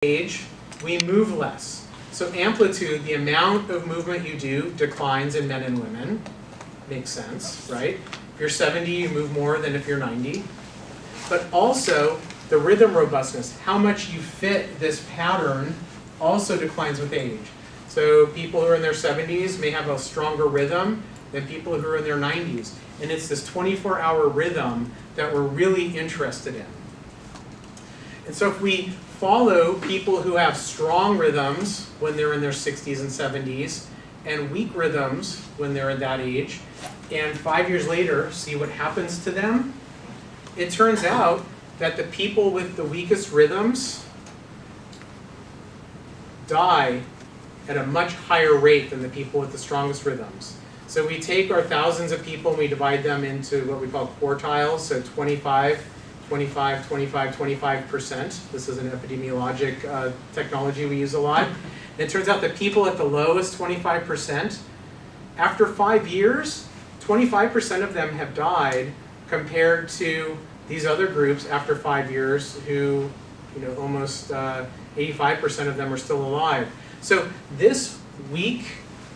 age, we move less. So amplitude, the amount of movement you do, declines in men and women. Makes sense, right? If you're 70, you move more than if you're 90. But also, the rhythm robustness, how much you fit this pattern, also declines with age. So people who are in their 70s may have a stronger rhythm than people who are in their 90s. And it's this 24-hour rhythm that we're really interested in. And so if we follow people who have strong rhythms when they're in their 60s and 70s, and weak rhythms when they're at that age, and 5 years later, see what happens to them, it turns out that the people with the weakest rhythms die at a much higher rate than the people with the strongest rhythms. So we take our thousands of people and we divide them into what we call quartiles, so 25, 25, 25, 25%. This is an epidemiologic technology we use a lot. And it turns out that people at the lowest 25%, after 5 years, 25% of them have died compared to these other groups after 5 years who, almost 85% of them are still alive. So this weak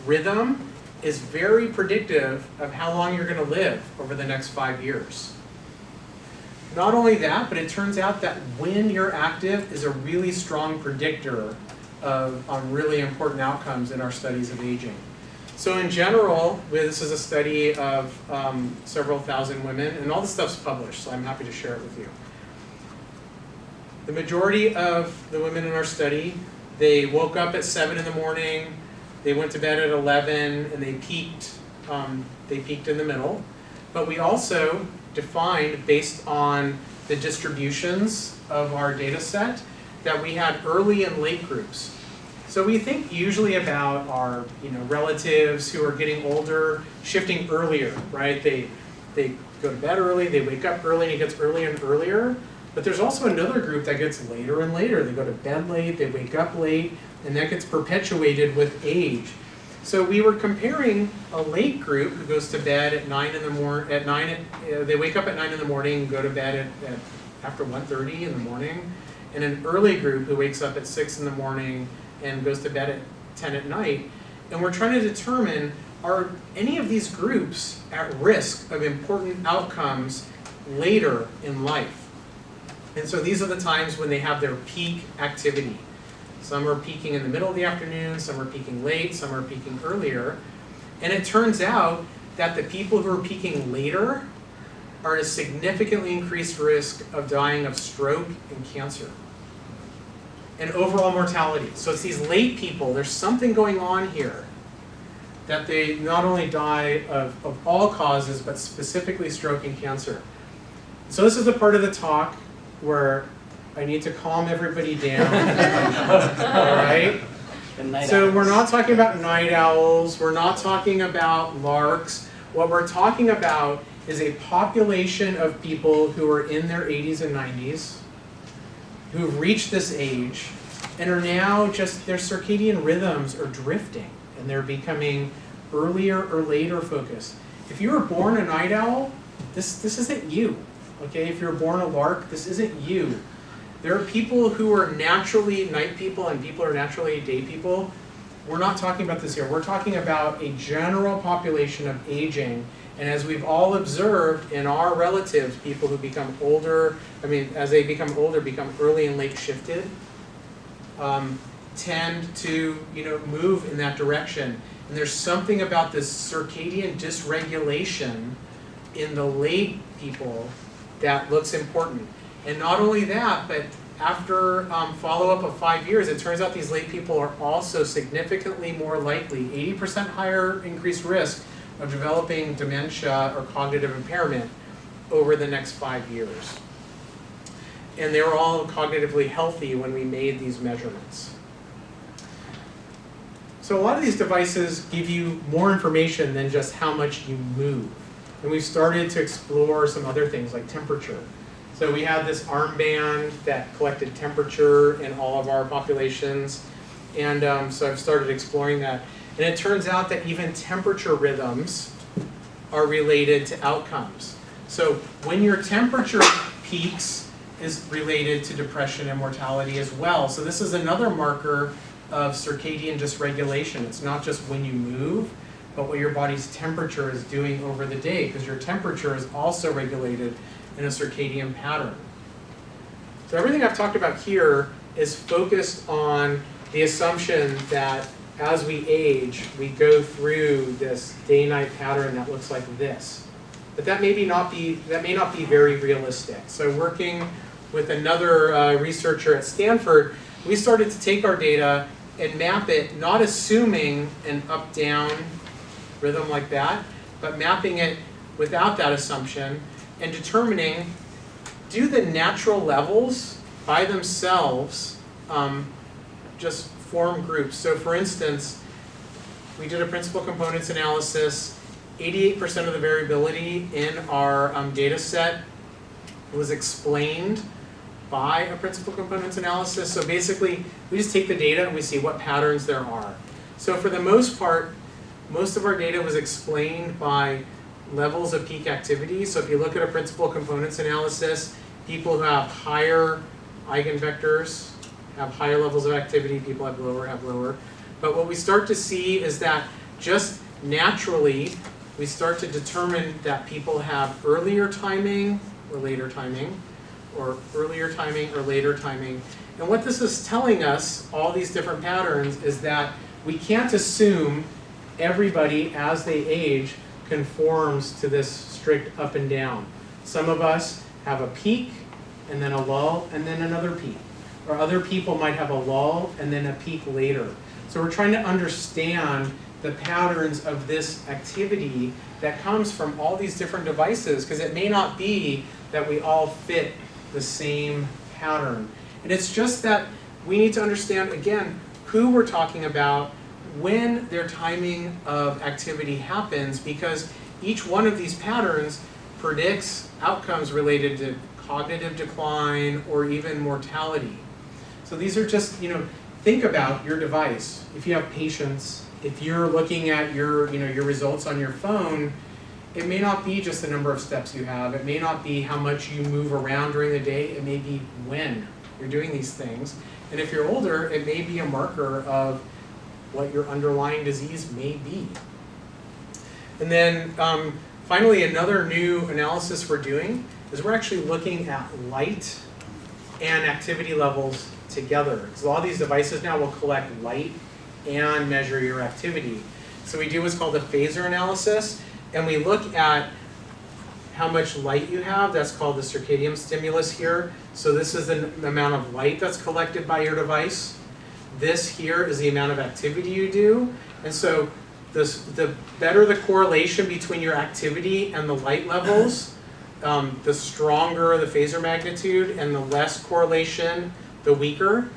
rhythm is very predictive of how long you're going to live over the next 5 years. Not only that, but it turns out that when you're active is a really strong predictor on really important outcomes in our studies of aging. So in general, this is a study of several thousand women, and all the stuff's published, so I'm happy to share it with you. The majority of the women in our study, they woke up at 7 in the morning, they went to bed at 11, and they peaked in the middle. But we also defined, based on the distributions of our data set, that we had early and late groups. So we think usually about our relatives who are getting older, shifting earlier, right? They go to bed early, they wake up early, and it gets earlier and earlier. But there's also another group that gets later and later. They go to bed late, they wake up late, and that gets perpetuated with age. So we were comparing a late group who goes to bed at 9 in the morning. They wake up at 9 in the morning and go to bed after 1:30 in the morning, and an early group who wakes up at 6 in the morning and goes to bed at 10 at night. And we're trying to determine, are any of these groups at risk of important outcomes later in life? And so these are the times when they have their peak activity. Some are peaking in the middle of the afternoon, some are peaking late, some are peaking earlier. And it turns out that the people who are peaking later are at a significantly increased risk of dying of stroke and cancer and overall mortality. So it's these late people, there's something going on here that they not only die of all causes, but specifically stroke and cancer. So this is the part of the talk where I need to calm everybody down. All right? So we're not talking about night owls, we're not talking about larks. What we're talking about is a population of people who are in their 80s and 90s, who've reached this age, and are now just, their circadian rhythms are drifting, and they're becoming earlier or later focused. If you were born a night owl, this isn't you. Okay, if you're born a lark, this isn't you. There are people who are naturally night people and people who are naturally day people. We're not talking about this here. We're talking about a general population of aging. And as we've all observed in our relatives, people who become older, as they become older, become early and late shifted, tend to move in that direction. And there's something about this circadian dysregulation in the late people that looks important. And not only that, but after follow-up of 5 years, it turns out these late people are also significantly more likely, 80% higher increased risk of developing dementia or cognitive impairment over the next 5 years. And they were all cognitively healthy when we made these measurements. So a lot of these devices give you more information than just how much you move. And we've started to explore some other things like temperature. So we had this armband that collected temperature in all of our populations. And so I've started exploring that. And it turns out that even temperature rhythms are related to outcomes. So when your temperature peaks is related to depression and mortality as well. So this is another marker of circadian dysregulation. It's not just when you move, but what your body's temperature is doing over the day, because your temperature is also regulated in a circadian pattern. So everything I've talked about here is focused on the assumption that as we age, we go through this day-night pattern that looks like this. But that may not be very realistic. So working with another researcher at Stanford, we started to take our data and map it, not assuming an up-down rhythm like that, but mapping it without that assumption and determining, do the natural levels by themselves just form groups? So for instance, we did a principal components analysis. 88% of the variability in our data set was explained by a principal components analysis. So basically, we just take the data and we see what patterns there are. So for the most part, most of our data was explained by levels of peak activity. So if you look at a principal components analysis, people who have higher eigenvectors have higher levels of activity, people have lower. But what we start to see is that just naturally, we start to determine that people have earlier timing or later timing, or earlier timing or later timing. And what this is telling us, all these different patterns, is that we can't assume everybody, as they age, conforms to this strict up and down. Some of us have a peak, and then a lull, and then another peak. Or other people might have a lull, and then a peak later. So we're trying to understand the patterns of this activity that comes from all these different devices, because it may not be that we all fit the same pattern. And it's just that we need to understand, again, who we're talking about, when their timing of activity happens, because each one of these patterns predicts outcomes related to cognitive decline or even mortality. So these are just, think about your device. If you have patients, if you're looking at your results on your phone, it may not be just the number of steps you have. It may not be how much you move around during the day. It may be when you're doing these things. And if you're older, it may be a marker of what your underlying disease may be. And then finally, another new analysis we're doing is we're actually looking at light and activity levels together. So a lot of these devices now will collect light and measure your activity. So we do what's called a phasor analysis, and we look at how much light you have. That's called the circadian stimulus here. So this is the amount of light that's collected by your device. This here is the amount of activity you do. And so the better the correlation between your activity and the light levels, the stronger the phasor magnitude, and the less correlation, the weaker.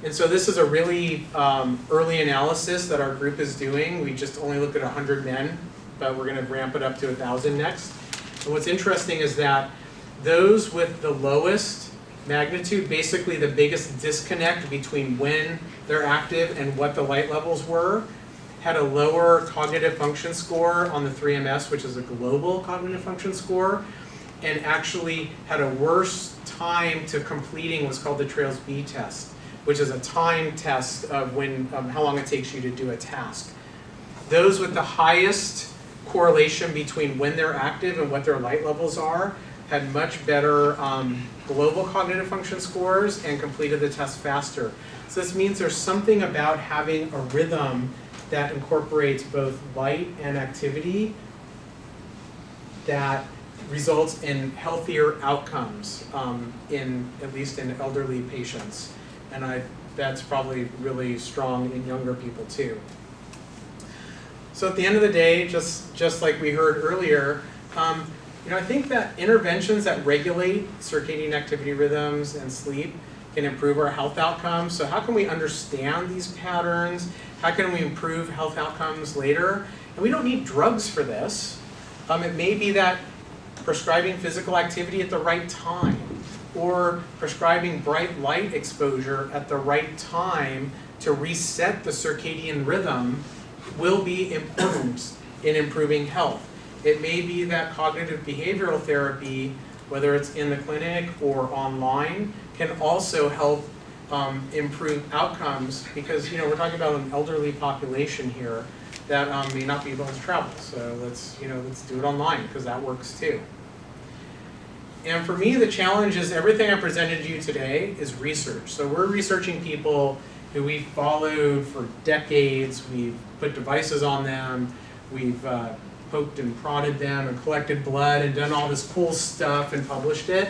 And so this is a really early analysis that our group is doing. We just only looked at 100 men, but we're going to ramp it up to 1,000 next. And what's interesting is that those with the lowest magnitude, basically the biggest disconnect between when they're active and what the light levels were, had a lower cognitive function score on the 3MS, which is a global cognitive function score, and actually had a worse time to completing what's called the Trails B test, which is a time test of how long it takes you to do a task. Those with the highest correlation between when they're active and what their light levels are had much better global cognitive function scores and completed the test faster. So this means there's something about having a rhythm that incorporates both light and activity that results in healthier outcomes, at least in elderly patients. And that's probably really strong in younger people too. So at the end of the day, just like we heard earlier, I think that interventions that regulate circadian activity rhythms and sleep can improve our health outcomes. So how can we understand these patterns? How can we improve health outcomes later? And we don't need drugs for this. It may be that prescribing physical activity at the right time, or prescribing bright light exposure at the right time to reset the circadian rhythm will be important in improving health. It may be that cognitive behavioral therapy whether it's in the clinic or online, can also help improve outcomes, because we're talking about an elderly population here that may not be able to travel. So let's do it online, because that works too. And for me, the challenge is everything I presented to you today is research. So we're researching people who we've followed for decades. We've put devices on them. We've poked and prodded them and collected blood and done all this cool stuff and published it.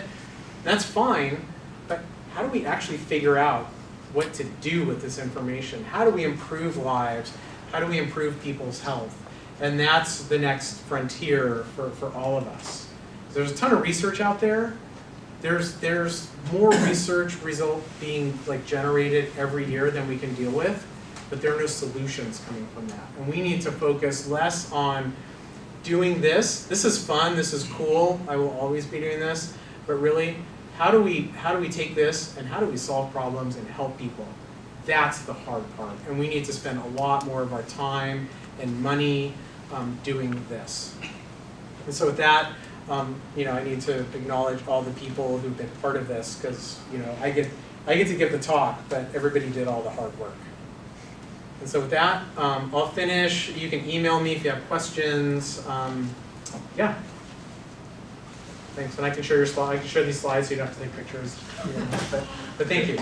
That's fine, but how do we actually figure out what to do with this information? How do we improve lives? How do we improve people's health? And that's the next frontier for all of us. There's a ton of research out there. There's more research result being generated every year than we can deal with, but there are no solutions coming from that. And we need to focus less on doing this. This is fun, this is cool, I will always be doing this, but really, how do we take this and how do we solve problems and help people? That's the hard part, and we need to spend a lot more of our time and money doing this. And so with that, I need to acknowledge all the people who've been part of this, because I get to give the talk, but everybody did all the hard work. And so with that, I'll finish. You can email me if you have questions. Yeah. Thanks. And I can share your slide. I can share these slides so you don't have to take pictures. But thank you.